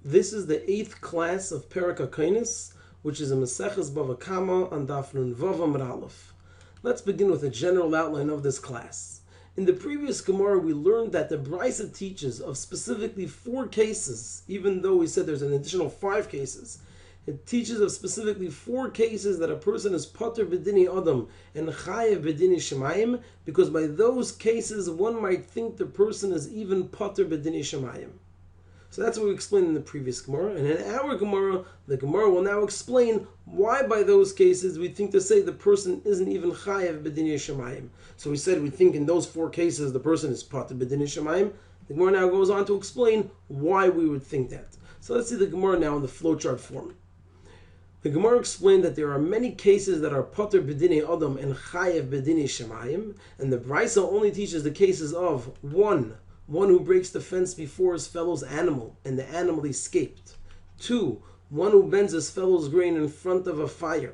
This is the 8th class of Hakoines, which is a Maseches Bava Kama on Daf Nun Vav Amud Aleph. Let's begin with a general outline of this class. In the previous Gemara, we learned that the Brisa teaches of specifically 4 cases, even though we said there's an additional 5 cases. It teaches of specifically 4 cases that a person is Pater B'dini Adam and Chayev B'dini Shemayim, because by those cases one might think the person is even Pater B'dini Shemayim. So that's what we explained in the previous Gemara. And in our Gemara, the Gemara will now explain why by those cases we think to say the person isn't even Chayev B'dini Shemayim. So we said we think in those 4 cases the person is Pater B'dini Shemayim. The Gemara now goes on to explain why we would think that. So let's see the Gemara now in the flowchart form. The Gemara explained that there are many cases that are Pater B'dini Adam and Chayev B'dini Shemayim, and the Brisa only teaches the cases of one who breaks the fence before his fellow's animal, and the animal escaped. 2, one who bends his fellow's grain in front of a fire.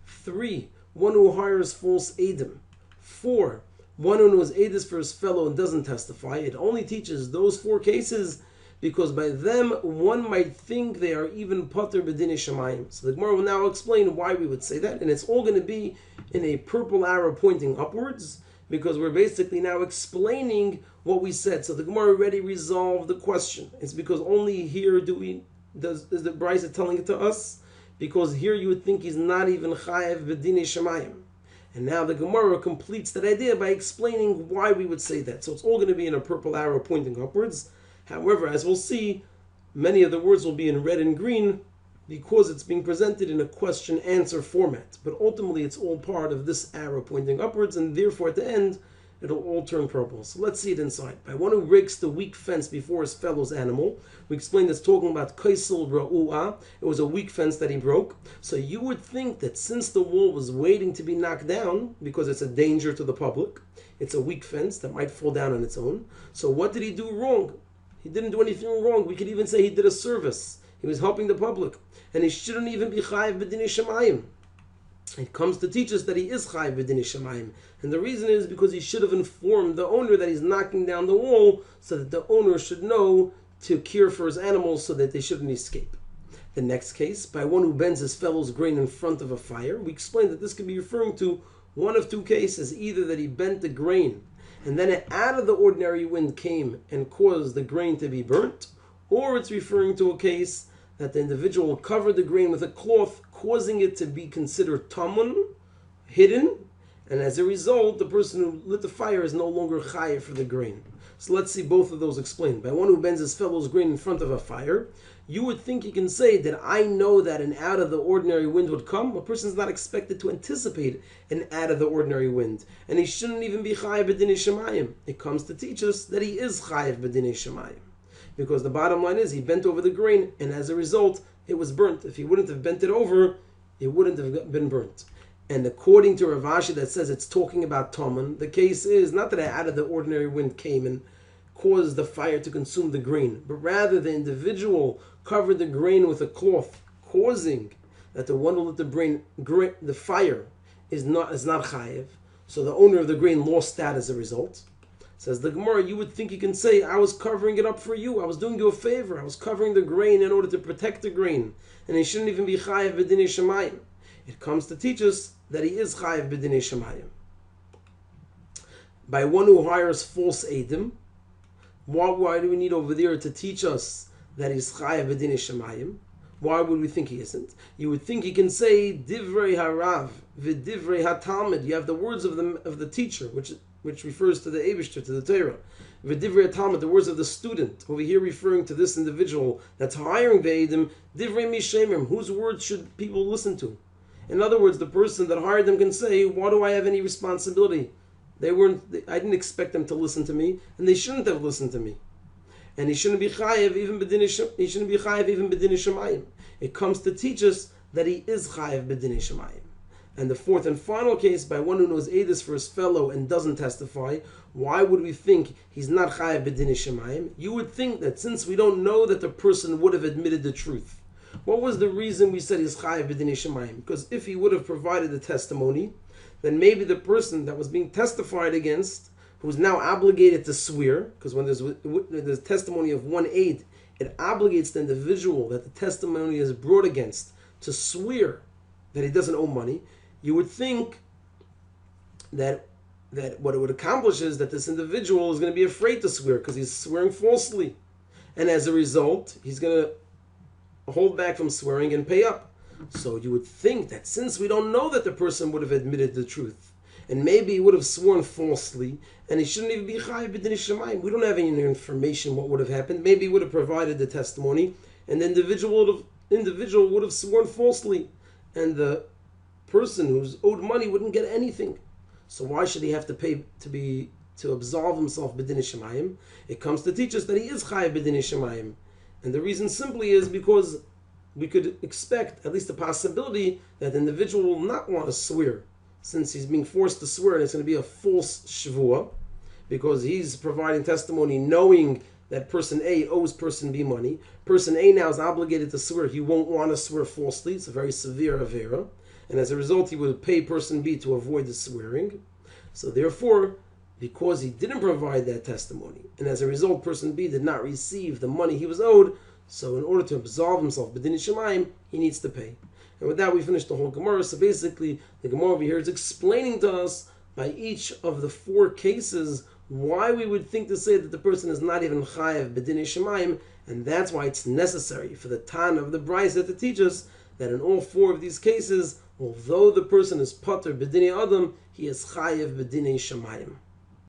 3, one who hires false eidim. 4, one who knows edus for his fellow and doesn't testify. It only teaches those 4 cases because by them one might think they are even Pater B'dini Shemayim. So the Gemara will now explain why we would say that, and it's all going to be in a purple arrow pointing upwards, because we're basically now explaining what we said. So the Gemara already resolved the question. It's because only here is the Brisa telling it to us, because here you would think he's not even Chayev B'dini Shemayim. And now the Gemara completes that idea by explaining why we would say that. So it's all going to be in a purple arrow pointing upwards. However, as we'll see, many of the words will be in red and green because it's being presented in a question-answer format. But ultimately, it's all part of this arrow pointing upwards, and therefore at the end, it'll all turn purple. So let's see it inside. By one who breaks the weak fence before his fellow's animal, we explained this talking about kaisel ra'u'ah. It was a weak fence that he broke. So you would think that since the wall was waiting to be knocked down, because it's a danger to the public, it's a weak fence that might fall down on its own. So what did he do wrong? He didn't do anything wrong. We could even say he did a service. He was helping the public. And he shouldn't even be Chayev B'dini Shemayim. It comes to teach us that he is Chayev B'dini Shemayim. And the reason is because he should have informed the owner that he's knocking down the wall so that the owner should know to care for his animals so that they shouldn't escape. The next case, by one who bends his fellow's grain in front of a fire, we explained that this could be referring to one of 2 cases, either that he bent the grain and then an out of the ordinary wind came and caused the grain to be burnt, or it's referring to a case that the individual covered the grain with a cloth, causing it to be considered tamun, hidden, and as a result, the person who lit the fire is no longer chayev for the grain. So let's see both of those explained. By one who bends his fellow's grain in front of a fire, you would think you can say that I know that an out of the ordinary wind would come. A person is not expected to anticipate an out of the ordinary wind, and he shouldn't even be chayev b'dini shemayim. It comes to teach us that he is chayev b'dini shemayim, because the bottom line is he bent over the grain, and as a result, it was burnt. If he wouldn't have bent it over, it wouldn't have been burnt. And according to Rav Ashi that says it's talking about Taman, the case is not that an out of the ordinary wind came and caused the fire to consume the grain, but rather the individual covered the grain with a cloth, causing that the one who lit the fire is not chayev. So the owner of the grain lost that as a result. Says the Gemara, you would think you can say, I was covering it up for you. I was doing you a favor. I was covering the grain in order to protect the grain. And he shouldn't even be chayev b'dini shemayim. It comes to teach us that he is chayev b'dini shemayim. By one who hires false eidim, why do we need over there to teach us that he's chayev b'dini shemayim? Why would we think he isn't? You would think he can say divrei harav v'divrei hatalmid. You have the words of the teacher, which refers to the Eibishter, to the Torah. V'divrei hatalmid, the words of the student. Over here referring to this individual that's hiring the eidim, divrei mishemim. Whose words should people listen to? In other words, the person that hired them can say, why do I have any responsibility? I didn't expect them to listen to me, and they shouldn't have listened to me. And he shouldn't be chayev even b'dini shemayim. It comes to teach us that he is chayev b'dini shemayim. And the 4th and final case, by one who knows edus for his fellow and doesn't testify, why would we think he's not chayev b'dini shemayim? You would think that since we don't know that the person would have admitted the truth. What was the reason we said he's chayev b'dini shemayim? Because if he would have provided the testimony, then maybe the person that was being testified against, who's now obligated to swear, because when there's testimony of one aid, it obligates the individual that the testimony is brought against to swear that he doesn't owe money, you would think that what it would accomplish is that this individual is going to be afraid to swear because he's swearing falsely. And as a result, he's going to hold back from swearing and pay up. So you would think that since we don't know that the person would have admitted the truth, and maybe he would have sworn falsely, and he shouldn't even be chayav b'dinei shamayim. We don't have any information what would have happened. Maybe he would have provided the testimony, and the individual would have sworn falsely, and the person who's owed money wouldn't get anything. So why should he have to pay to absolve himself b'dinei shamayim? It comes to teach us that he is chayav b'dinei shamayim, and the reason simply is because we could expect at least a possibility that the individual will not want to swear, since he's being forced to swear, and it's going to be a false shvuah, because he's providing testimony knowing that person A owes person B money. Person A now is obligated to swear. He won't want to swear falsely. It's a very severe avera, and as a result, he would pay person B to avoid the swearing. So therefore, because he didn't provide that testimony, and as a result, person B did not receive the money he was owed, so in order to absolve himself b'dinei shamayim, he needs to pay. And with that, we finished the whole Gemara. So basically, the Gemara over here is explaining to us by each of the 4 cases why we would think to say that the person is not even chayav b'dinei shamayim, and that's why it's necessary for the Tan of the Brisa to teach us that in all 4 of these cases, although the person is pater b'dinei adam, he is chayav b'dinei shamayim.